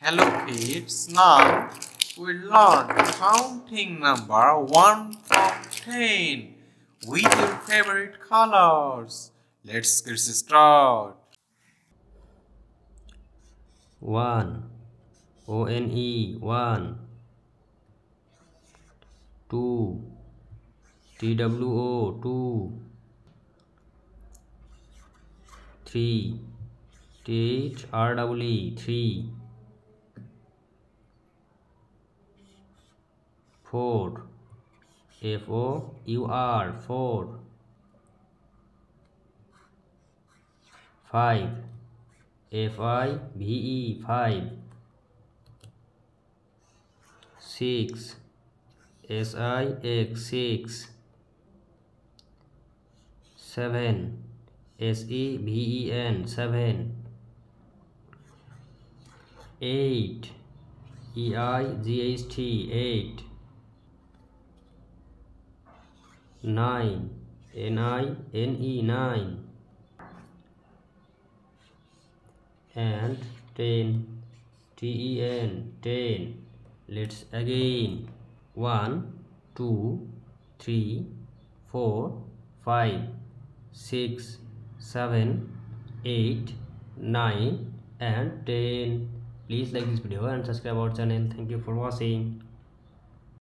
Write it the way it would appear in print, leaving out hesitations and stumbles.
Hello kids, now we learn counting number 1 from 10 with your favorite colors. Let's get started. 1 ONE 1 2 TWO 2 3 THREE 3 4 FOUR 4 5 FIVE 5 6 SIX 6 7 SEVEN 7 8 EIGHT 8 9 NINE 9 and 10 TEN 10. Let's again 1 2 3 4 5 6 7 8 9 and 10. Please like this video and subscribe our channel. Thank you for watching.